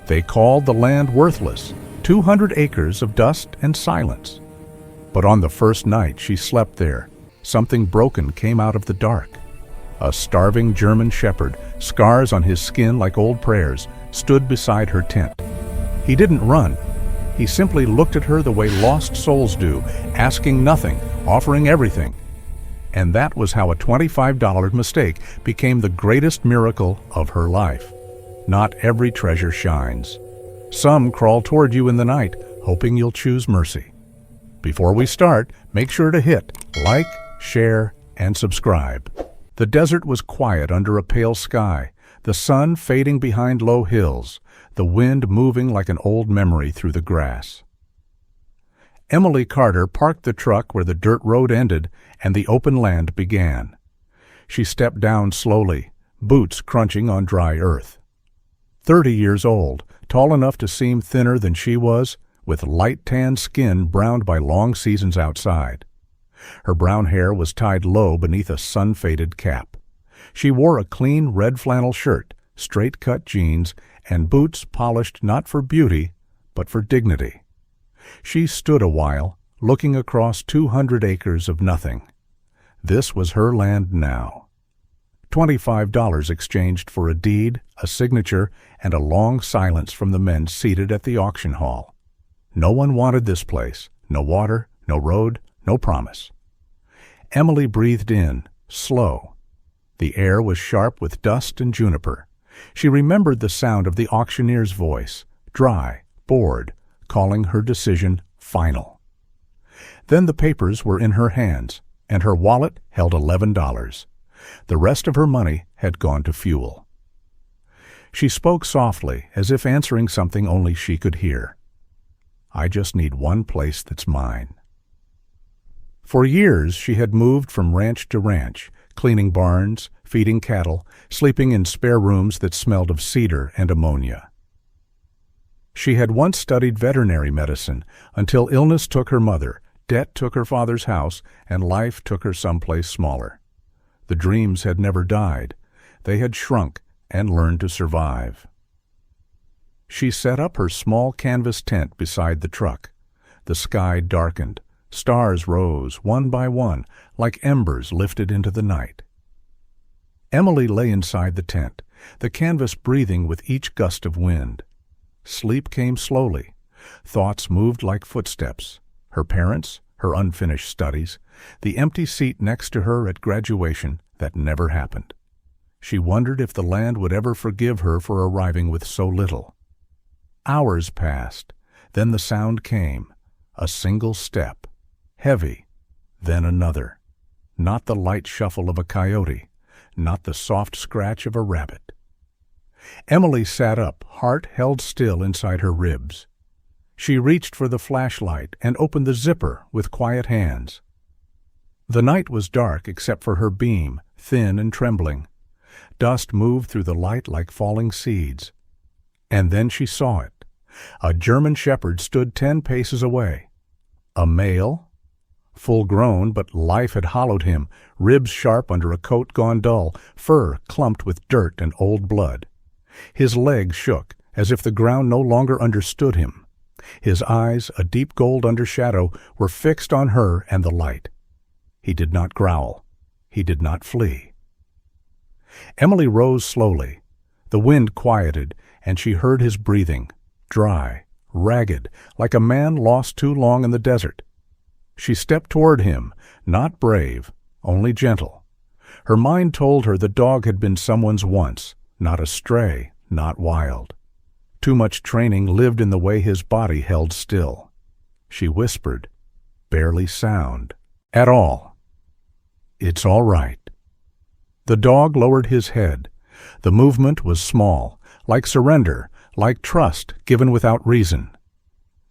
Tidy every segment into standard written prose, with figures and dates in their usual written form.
They called the land worthless, 200 acres of dust and silence. But on the first night she slept there, something broken came out of the dark. A starving German shepherd, scars on his skin like old prayers, stood beside her tent. He didn't run. He simply looked at her the way lost souls do, asking nothing, offering everything. And that was how a $25 mistake became the greatest miracle of her life. Not every treasure shines. Some crawl toward you in the night, hoping you'll choose mercy. Before we start, make sure to hit like, share, and subscribe. The desert was quiet under a pale sky, the sun fading behind low hills, the wind moving like an old memory through the grass. Emily Carter parked the truck where the dirt road ended and the open land began. She stepped down slowly, boots crunching on dry earth. 30 years old, tall enough to seem thinner than she was, with light tan skin browned by long seasons outside. Her brown hair was tied low beneath a sun-faded cap. She wore a clean red flannel shirt, straight-cut jeans, and boots polished not for beauty, but for dignity. She stood a while, looking across 200 acres of nothing. This was her land now. $25 exchanged for a deed, a signature, and a long silence from the men seated at the auction hall. No one wanted this place. No water, no road, no promise. Emily breathed in, slow. The air was sharp with dust and juniper. She remembered the sound of the auctioneer's voice, dry, bored, calling her decision final. Then the papers were in her hands, and her wallet held $11. The rest of her money had gone to fuel. She spoke softly, as if answering something only she could hear. I just need one place that's mine. For years she had moved from ranch to ranch, cleaning barns, feeding cattle, sleeping in spare rooms that smelled of cedar and ammonia. She had once studied veterinary medicine until illness took her mother, debt took her father's house, and life took her someplace smaller. The dreams had never died. They had shrunk and learned to survive. She set up her small canvas tent beside the truck. The sky darkened. Stars rose, one by one, like embers lifted into the night. Emily lay inside the tent, the canvas breathing with each gust of wind. Sleep came slowly. Thoughts moved like footsteps. Her parents, her unfinished studies, the empty seat next to her at graduation that never happened. She wondered if the land would ever forgive her for arriving with so little. Hours passed. Then the sound came. A single step. Heavy. Then another. Not the light shuffle of a coyote. Not the soft scratch of a rabbit. Emily sat up, heart held still inside her ribs. She reached for the flashlight and opened the zipper with quiet hands. The night was dark except for her beam, thin and trembling. Dust moved through the light like falling seeds. And then she saw it. A German shepherd stood 10 paces away. A male, full grown, but life had hollowed him, ribs sharp under a coat gone dull, fur clumped with dirt and old blood. His legs shook, as if the ground no longer understood him. His eyes, a deep gold undershadow, were fixed on her and the light. He did not growl. He did not flee. Emily rose slowly. The wind quieted, and she heard his breathing, dry, ragged, like a man lost too long in the desert. She stepped toward him, not brave, only gentle. Her mind told her the dog had been someone's once, not a stray, not wild. Too much training lived in the way his body held still. She whispered, barely sound, at all. It's all right. The dog lowered his head. The movement was small, like surrender, like trust given without reason.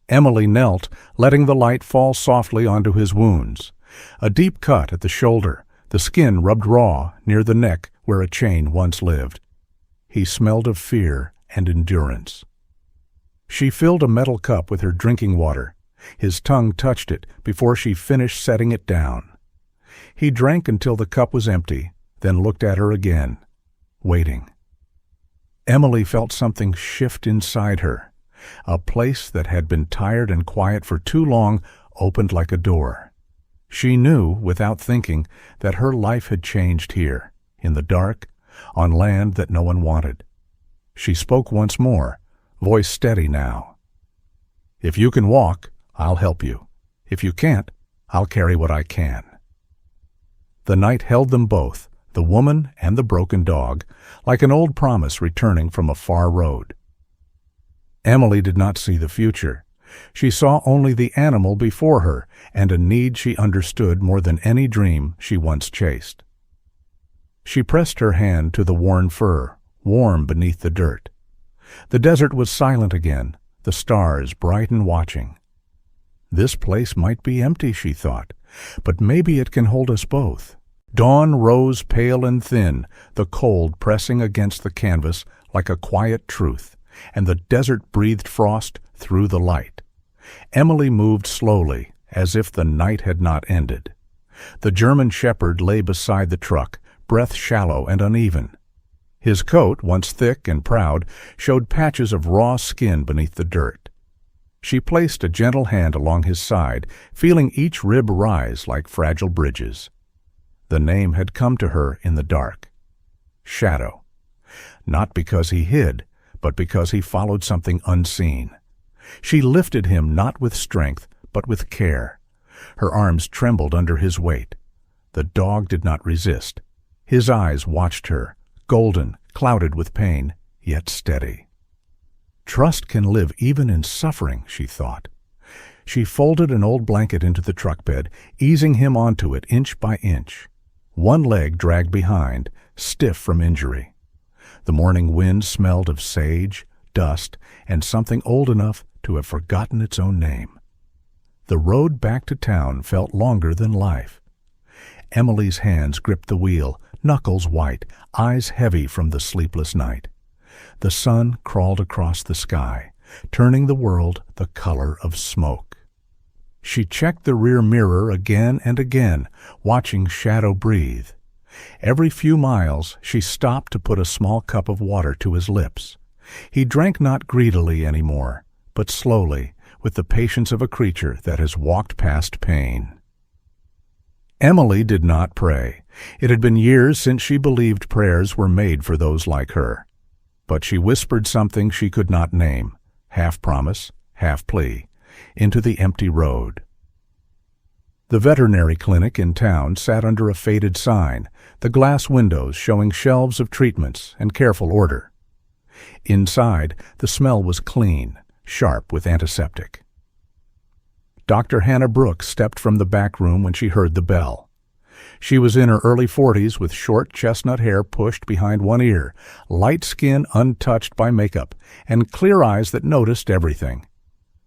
Emily knelt, letting the light fall softly onto his wounds. A deep cut at the shoulder, the skin rubbed raw near the neck where a chain once lived. He smelled of fear and endurance. She filled a metal cup with her drinking water. His tongue touched it before she finished setting it down. He drank until the cup was empty, then looked at her again, waiting. Emily felt something shift inside her. A place that had been tired and quiet for too long opened like a door. She knew, without thinking, that her life had changed here, in the dark, on land that no one wanted. She spoke once more, voice steady now. "If you can walk, I'll help you. If you can't, I'll carry what I can." The night held them both, the woman and the broken dog, like an old promise returning from a far road. Emily did not see the future. She saw only the animal before her and a need she understood more than any dream she once chased. She pressed her hand to the worn fur, warm beneath the dirt. The desert was silent again, the stars bright and watching. This place might be empty, she thought, but maybe it can hold us both. Dawn rose pale and thin, the cold pressing against the canvas like a quiet truth, and the desert breathed frost through the light. Emily moved slowly, as if the night had not ended. The German shepherd lay beside the truck, breath shallow and uneven. His coat, once thick and proud, showed patches of raw skin beneath the dirt. She placed a gentle hand along his side, feeling each rib rise like fragile bridges. The name had come to her in the dark. Shadow. Not because he hid, but because he followed something unseen. She lifted him not with strength, but with care. Her arms trembled under his weight. The dog did not resist. His eyes watched her, golden, clouded with pain, yet steady. Trust can live even in suffering, she thought. She folded an old blanket into the truck bed, easing him onto it inch by inch. One leg dragged behind, stiff from injury. The morning wind smelled of sage, dust, and something old enough to have forgotten its own name. The road back to town felt longer than life. Emily's hands gripped the wheel, knuckles white, eyes heavy from the sleepless night. The sun crawled across the sky, turning the world the color of smoke. She checked the rear mirror again and again, watching Shadow breathe. Every few miles she stopped to put a small cup of water to his lips. He drank not greedily anymore, but slowly, with the patience of a creature that has walked past pain. Emily did not pray. It had been years since she believed prayers were made for those like her. But she whispered something she could not name, half promise, half plea, into the empty road. The veterinary clinic in town sat under a faded sign, the glass windows showing shelves of treatments and careful order. Inside, the smell was clean, sharp with antiseptic. Dr. Hannah Brooks stepped from the back room when she heard the bell. She was in her early 40s with short chestnut hair pushed behind one ear, light skin untouched by makeup, and clear eyes that noticed everything.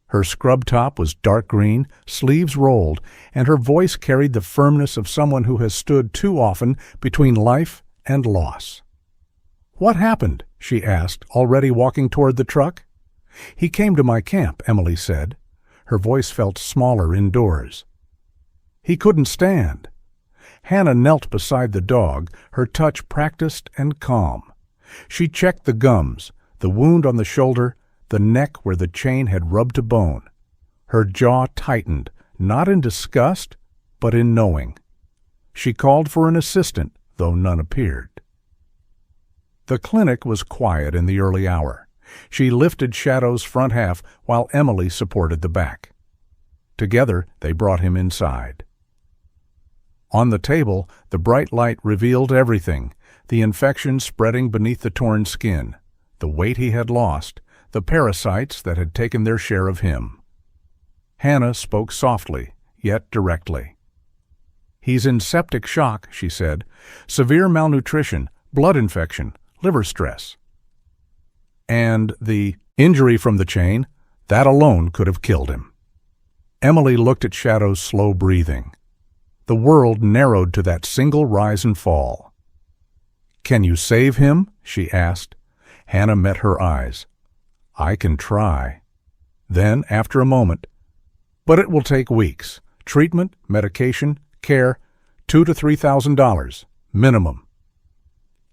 Her scrub top was dark green, sleeves rolled, and her voice carried the firmness of someone who has stood too often between life and loss. "What happened?" she asked, already walking toward the truck. "He came to my camp," Emily said. Her voice felt smaller indoors. "He couldn't stand." Hannah knelt beside the dog, her touch practiced and calm. She checked the gums, the wound on the shoulder, the neck where the chain had rubbed to bone. Her jaw tightened, not in disgust, but in knowing. She called for an assistant, though none appeared. The clinic was quiet in the early hour. She lifted Shadow's front half while Emily supported the back. Together, they brought him inside. On the table, the bright light revealed everything, the infection spreading beneath the torn skin, the weight he had lost, the parasites that had taken their share of him. Hannah spoke softly, yet directly. "He's in septic shock," she said. "Severe malnutrition, blood infection, liver stress. And the injury from the chain, that alone could have killed him." Emily looked at Shadow's slow breathing. The world narrowed to that single rise and fall. "Can you save him?" she asked. Hannah met her eyes. "I can try." Then, after a moment, "But it will take weeks. Treatment, medication, care, $2,000 to $3,000, minimum."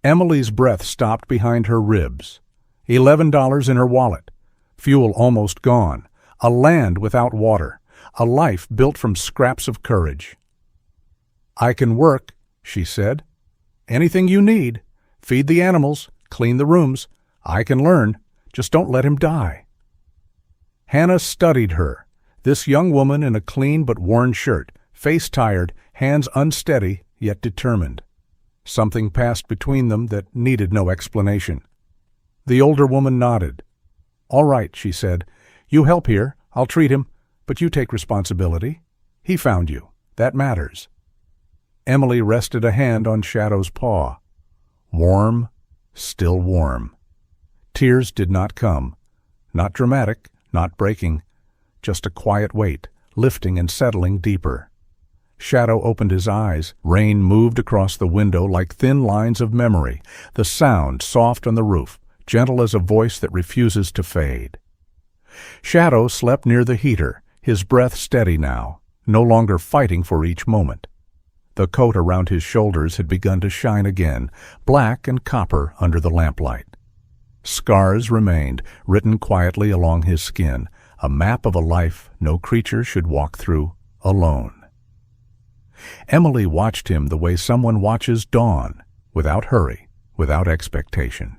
Emily's breath stopped behind her ribs. $11 in her wallet, fuel almost gone, a land without water, a life built from scraps of courage. "I can work," she said. "Anything you need. Feed the animals, clean the rooms. I can learn. Just don't let him die." Hannah studied her, this young woman in a clean but worn shirt, face tired, hands unsteady yet determined. Something passed between them that needed no explanation. The older woman nodded. "All right," she said. "You help here. I'll treat him, but you take responsibility. He found you. That matters." Emily rested a hand on Shadow's paw. Warm, still warm. Tears did not come. Not dramatic, not breaking. Just a quiet weight, lifting and settling deeper. Shadow opened his eyes. Rain moved across the window like thin lines of memory, the sound soft on the roof, gentle as a voice that refuses to fade. Shadow slept near the heater, his breath steady now, no longer fighting for each moment. The coat around his shoulders had begun to shine again, black and copper under the lamplight. Scars remained, written quietly along his skin, a map of a life no creature should walk through alone. Emily watched him the way someone watches dawn, without hurry, without expectation.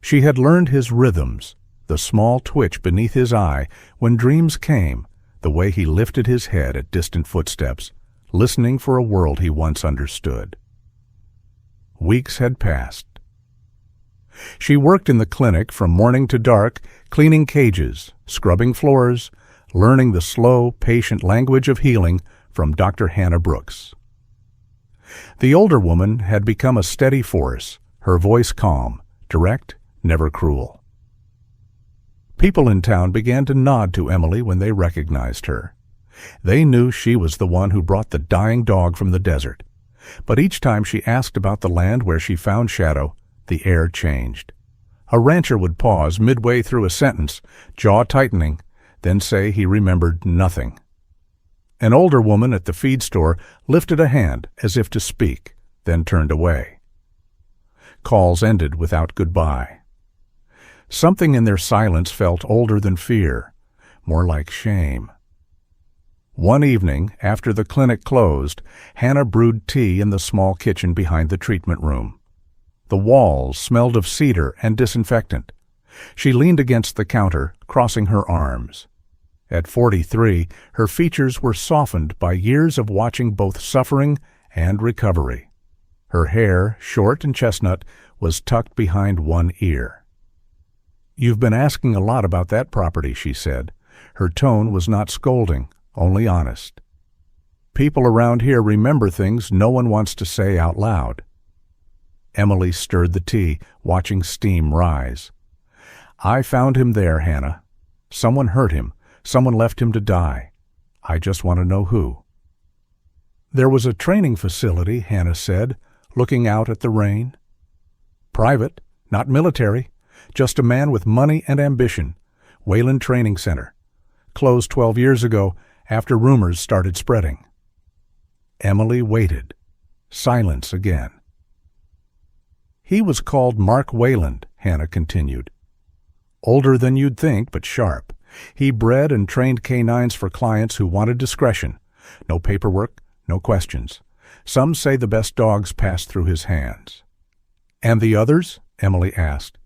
She had learned his rhythms, the small twitch beneath his eye when dreams came, the way he lifted his head at distant footsteps, listening for a world he once understood. Weeks had passed. She worked in the clinic from morning to dark, cleaning cages, scrubbing floors, learning the slow, patient language of healing from Dr. Hannah Brooks. The older woman had become a steady force, her voice calm, direct, never cruel. People in town began to nod to Emily when they recognized her. They knew she was the one who brought the dying dog from the desert. But each time she asked about the land where she found Shadow, the air changed. A rancher would pause midway through a sentence, jaw tightening, then say he remembered nothing. An older woman at the feed store lifted a hand as if to speak, then turned away. Calls ended without goodbye. Something in their silence felt older than fear, more like shame. One evening, after the clinic closed, Hannah brewed tea in the small kitchen behind the treatment room. The walls smelled of cedar and disinfectant. She leaned against the counter, crossing her arms. At 43, her features were softened by years of watching both suffering and recovery. Her hair, short and chestnut, was tucked behind one ear. "You've been asking a lot about that property," she said. Her tone was not scolding, only honest. "People around here remember things no one wants to say out loud." Emily stirred the tea, watching steam rise. "I found him there, Hannah. Someone hurt him. Someone left him to die. I just want to know who." "There was a training facility," Hannah said, looking out at the rain. "Private, not military, just a man with money and ambition. Wayland Training Center. Closed 12 years ago after rumors started spreading." Emily waited. Silence again. "He was called Mark Wayland," Hannah continued. "Older than you'd think, but sharp. He bred and trained canines for clients who wanted discretion. No paperwork, no questions. Some say the best dogs passed through his hands." "And the others?" Emily asked.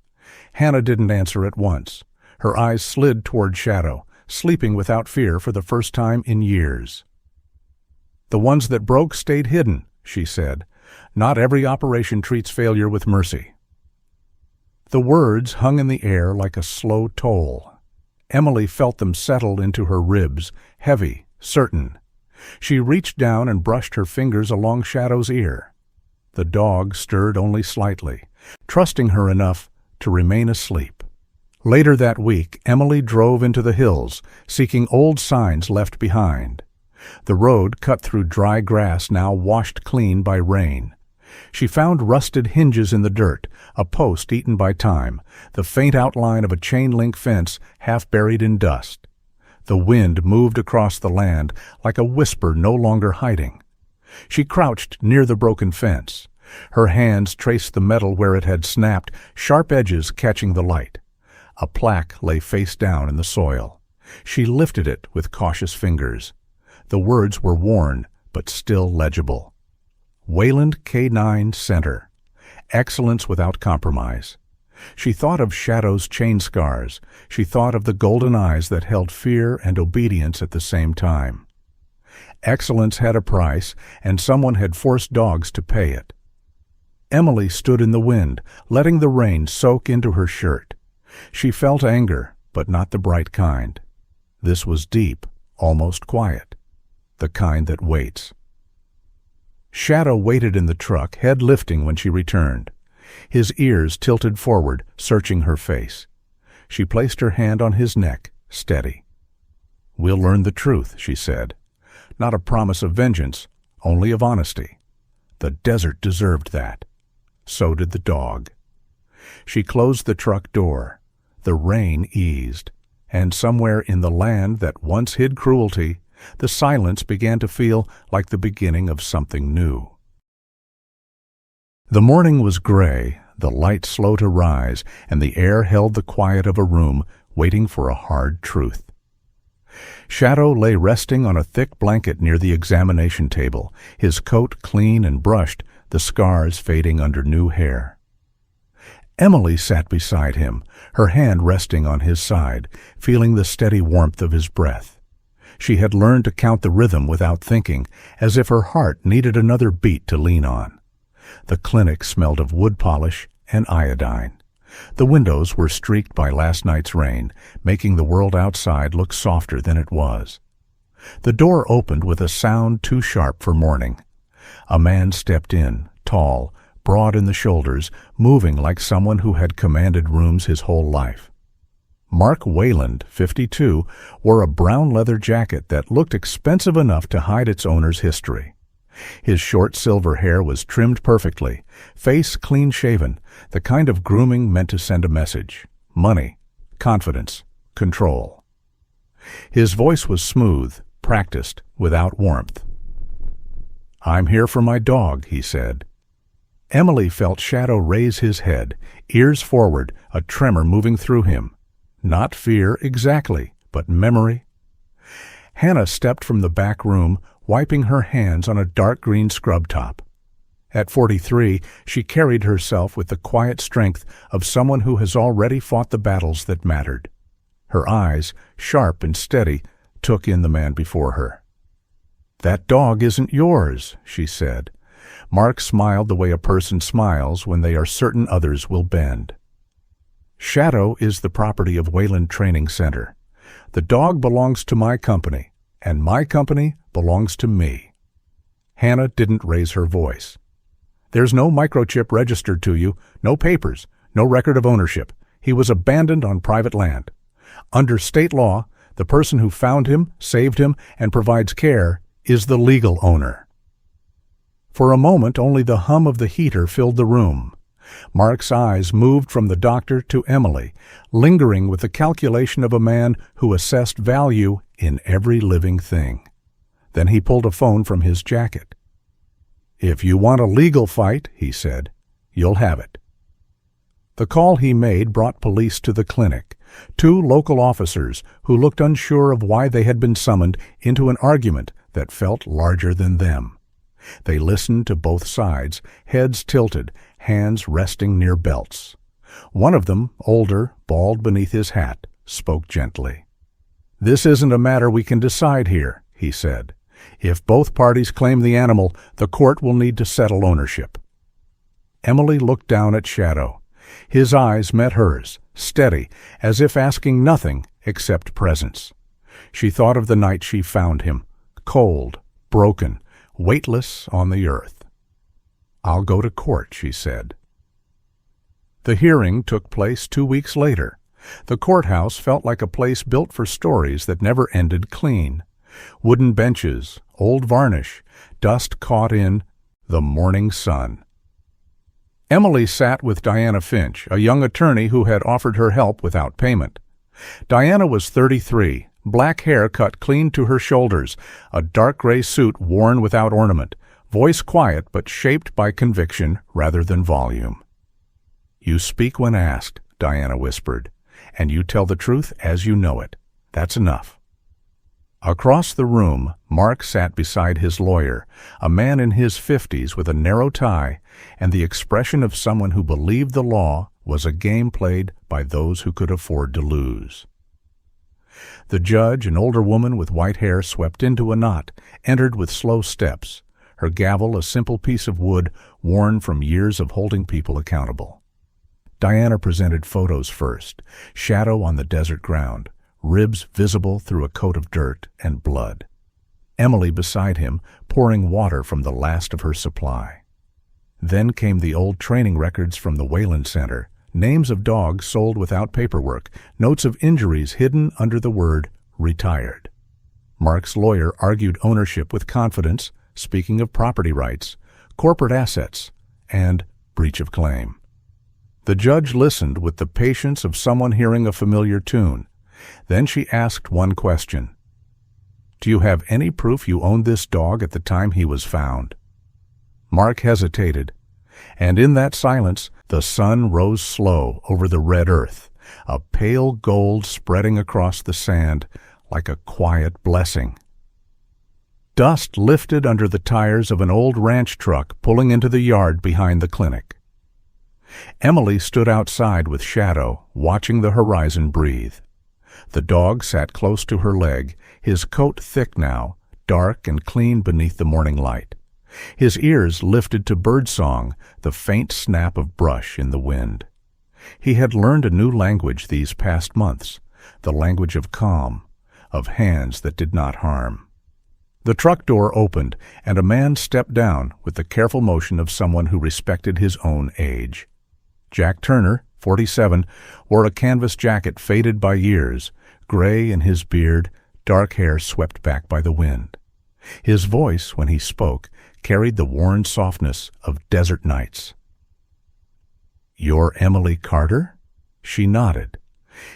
Hannah didn't answer at once. Her eyes slid toward Shadow, sleeping without fear for the first time in years. "The ones that broke stayed hidden," she said. "Not every operation treats failure with mercy." The words hung in the air like a slow toll. Emily felt them settle into her ribs, heavy, certain. She reached down and brushed her fingers along Shadow's ear. The dog stirred only slightly, trusting her enough to remain asleep. Later that week, Emily drove into the hills, seeking old signs left behind. The road cut through dry grass now washed clean by rain. She found rusted hinges in the dirt, a post eaten by time, the faint outline of a chain-link fence half buried in dust. The wind moved across the land like a whisper no longer hiding. She crouched near the broken fence. Her hands traced the metal where it had snapped, sharp edges catching the light. A plaque lay face down in the soil. She lifted it with cautious fingers. The words were worn, but still legible. Wayland K-9 Center. Excellence without compromise. She thought of Shadow's chain scars. She thought of the golden eyes that held fear and obedience at the same time. Excellence had a price, and someone had forced dogs to pay it. Emily stood in the wind, letting the rain soak into her shirt. She felt anger, but not the bright kind. This was deep, almost quiet, the kind that waits. Shadow waited in the truck, head lifting when she returned. His ears tilted forward, searching her face. She placed her hand on his neck, steady. "We'll learn the truth," she said. Not a promise of vengeance, only of honesty. The desert deserved that. So did the dog. She closed the truck door. The rain eased, and somewhere in the land that once hid cruelty, the silence began to feel like the beginning of something new. The morning was gray, the light slow to rise, and the air held the quiet of a room waiting for a hard truth. Shadow lay resting on a thick blanket near the examination table, his coat clean and brushed, the scars fading under new hair. Emily sat beside him, her hand resting on his side, feeling the steady warmth of his breath. She had learned to count the rhythm without thinking, as if her heart needed another beat to lean on. The clinic smelled of wood polish and iodine. The windows were streaked by last night's rain, making the world outside look softer than it was. The door opened with a sound too sharp for morning. A man stepped in, tall, broad in the shoulders, moving like someone who had commanded rooms his whole life. Mark Wayland, 52, wore a brown leather jacket that looked expensive enough to hide its owner's history. His short silver hair was trimmed perfectly, face clean-shaven, the kind of grooming meant to send a message: money, confidence, control. His voice was smooth, practiced, without warmth. "I'm here for my dog," he said. Emily felt Shadow raise his head, ears forward, a tremor moving through him. Not fear exactly, but memory. Hannah stepped from the back room, wiping her hands on a dark green scrub top. At 43, she carried herself with the quiet strength of someone who has already fought the battles that mattered. Her eyes, sharp and steady, took in the man before her. "That dog isn't yours," she said. Mark smiled the way a person smiles when they are certain others will bend. "Shadow is the property of Wayland Training Center. The dog belongs to my company, and my company belongs to me." Hannah didn't raise her voice. "There's no microchip registered to you, no papers, no record of ownership. He was abandoned on private land. Under state law, the person who found him, saved him, and provides care is the legal owner." For a moment, only the hum of the heater filled the room. Mark's eyes moved from the doctor to Emily, lingering with the calculation of a man who assessed value in every living thing. Then he pulled a phone from his jacket. "If you want a legal fight," he said, "you'll have it." The call he made brought police to the clinic, 2 local officers who looked unsure of why they had been summoned into an argument that felt larger than them. They listened to both sides, heads tilted, hands resting near belts. One of them, older, bald beneath his hat, spoke gently. "This isn't a matter we can decide here," he said. "If both parties claim the animal, the court will need to settle ownership." Emily looked down at Shadow. His eyes met hers, steady, as if asking nothing except presence. She thought of the night she found him, cold, broken, weightless on the earth. "I'll go to court," she said. The hearing took place 2 weeks later. The courthouse felt like a place built for stories that never ended clean. Wooden benches, old varnish, dust caught in the morning sun. Emily sat with Diana Finch, a young attorney who had offered her help without payment. Diana was 33, black hair cut clean to her shoulders, a dark gray suit worn without ornament, voice quiet but shaped by conviction rather than volume. "You speak when asked," Diana whispered, "and you tell the truth as you know it. That's enough." Across the room, Mark sat beside his lawyer, a man in his 50s with a narrow tie and the expression of someone who believed the law was a game played by those who could afford to lose. The judge, an older woman with white hair swept into a knot, entered with slow steps, her gavel a simple piece of wood worn from years of holding people accountable. Diana presented photos first, shadow on the desert ground, ribs visible through a coat of dirt and blood. Emily beside him, pouring water from the last of her supply. Then came the old training records from the Wayland Center, names of dogs sold without paperwork, notes of injuries hidden under the word retired. Mark's lawyer argued ownership with confidence, speaking of property rights, corporate assets, and breach of claim. The judge listened with the patience of someone hearing a familiar tune. Then she asked one question. "Do you have any proof you owned this dog at the time he was found?" Mark hesitated, and in that silence the sun rose slow over the red earth, a pale gold spreading across the sand like a quiet blessing. Dust lifted under the tires of an old ranch truck pulling into the yard behind the clinic. Emily stood outside with Shadow, watching the horizon breathe. The dog sat close to her leg, his coat thick now, dark and clean beneath the morning light. His ears lifted to birdsong, the faint snap of brush in the wind. He had learned a new language these past months, the language of calm, of hands that did not harm. The truck door opened, and a man stepped down with the careful motion of someone who respected his own age. Jack Turner, 47, wore a canvas jacket faded by years, gray in his beard, dark hair swept back by the wind. His voice, when he spoke, carried the worn softness of desert nights. "You're Emily Carter?" She nodded.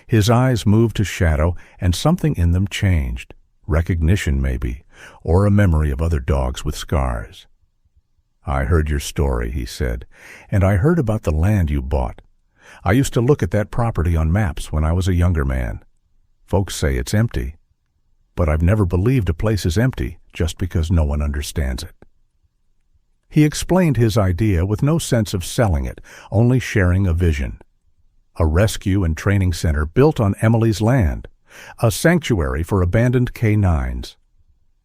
His eyes moved to Shadow, and something in them changed. Recognition, maybe, or a memory of other dogs with scars. "I heard your story," he said, "and I heard about the land you bought. I used to look at that property on maps when I was a younger man. Folks say it's empty, but I've never believed a place is empty just because no one understands it." He explained his idea with no sense of selling it, only sharing a vision. A rescue and training center built on Emily's land, a sanctuary for abandoned K-9s.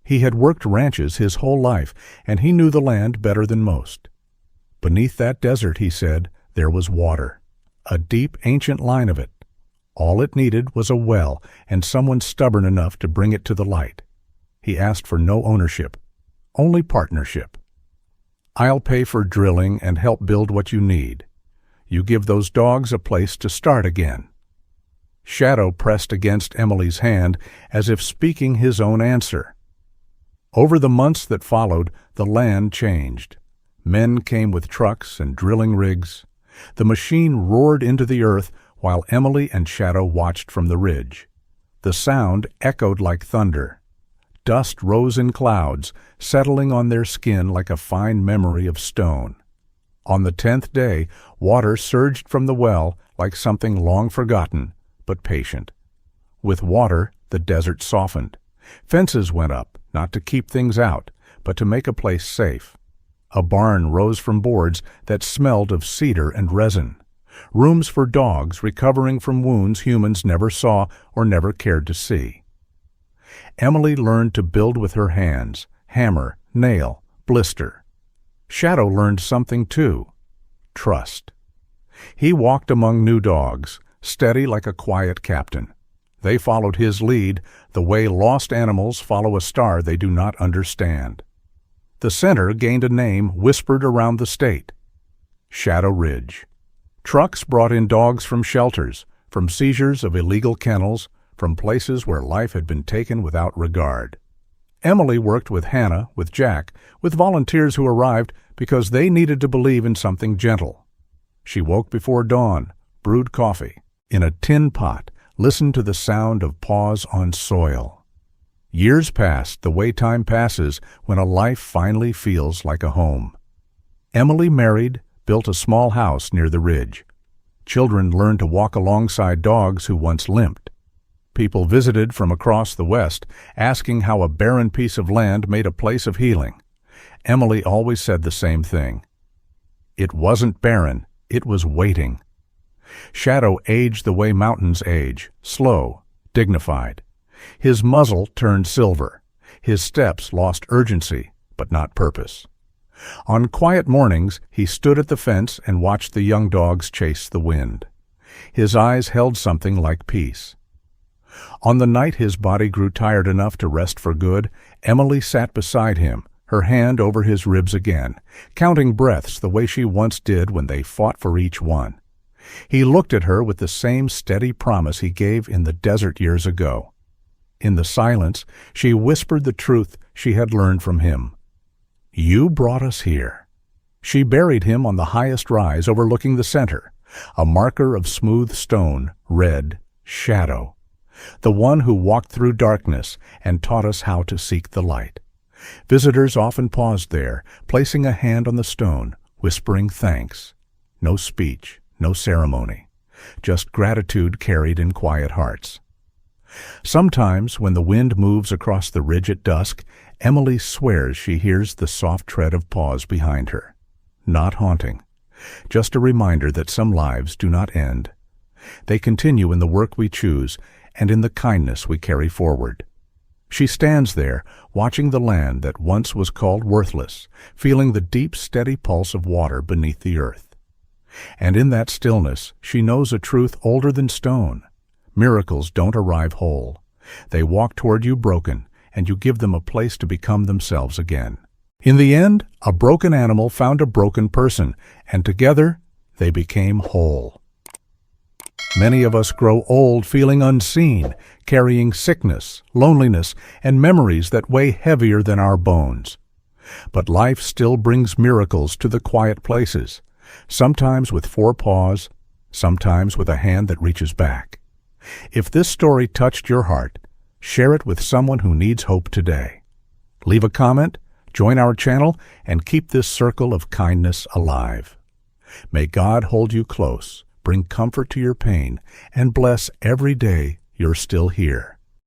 He had worked ranches his whole life, and he knew the land better than most. Beneath that desert, he said, there was water, a deep, ancient line of it. All it needed was a well and someone stubborn enough to bring it to the light. He asked for no ownership, only partnership. "I'll pay for drilling and help build what you need. You give those dogs a place to start again." Shadow pressed against Emily's hand as if speaking his own answer. Over the months that followed, the land changed. Men came with trucks and drilling rigs. The machine roared into the earth while Emily and Shadow watched from the ridge. The sound echoed like thunder. Dust rose in clouds, settling on their skin like a fine memory of stone. On the 10th day, water surged from the well like something long forgotten, but patient. With water, the desert softened. Fences went up, not to keep things out, but to make a place safe. A barn rose from boards that smelled of cedar and resin. Rooms for dogs recovering from wounds humans never saw or never cared to see. Emily learned to build with her hands, hammer, nail, blister. Shadow learned something too, trust. He walked among new dogs, steady like a quiet captain. They followed his lead, the way lost animals follow a star they do not understand. The center gained a name whispered around the state: Shadow Ridge. Trucks brought in dogs from shelters, from seizures of illegal kennels, from places where life had been taken without regard. Emily worked with Hannah, with Jack, with volunteers who arrived because they needed to believe in something gentle. She woke before dawn, brewed coffee in a tin pot, listened to the sound of paws on soil. Years passed the way time passes when a life finally feels like a home. Emily married, built a small house near the ridge. Children learned to walk alongside dogs who once limped. People visited from across the West, asking how a barren piece of land made a place of healing. Emily always said the same thing. It wasn't barren, it was waiting. Shadow aged the way mountains age, slow, dignified. His muzzle turned silver. His steps lost urgency, but not purpose. On quiet mornings, he stood at the fence and watched the young dogs chase the wind. His eyes held something like peace. On the night his body grew tired enough to rest for good, Emily sat beside him, her hand over his ribs again, counting breaths the way she once did when they fought for each one. He looked at her with the same steady promise he gave in the desert years ago. In the silence, she whispered the truth she had learned from him. You brought us here. She buried him on the highest rise overlooking the center, a marker of smooth stone, red, shadow. The one who walked through darkness and taught us how to seek the light. Visitors often paused there, placing a hand on the stone, whispering thanks. No speech, no ceremony, just gratitude carried in quiet hearts. Sometimes, when the wind moves across the ridge at dusk, Emily swears she hears the soft tread of paws behind her. Not haunting, just a reminder that some lives do not end. They continue in the work we choose and in the kindness we carry forward. She stands there, watching the land that once was called worthless, feeling the deep, steady pulse of water beneath the earth. And in that stillness, she knows a truth older than stone. Miracles don't arrive whole. They walk toward you broken, and you give them a place to become themselves again. In the end, a broken animal found a broken person, and together they became whole. Many of us grow old feeling unseen, carrying sickness, loneliness, and memories that weigh heavier than our bones. But life still brings miracles to the quiet places, sometimes with 4 paws, sometimes with a hand that reaches back. If this story touched your heart, share it with someone who needs hope today. Leave a comment, join our channel, and keep this circle of kindness alive. May God hold you close, bring comfort to your pain, and bless every day you're still here.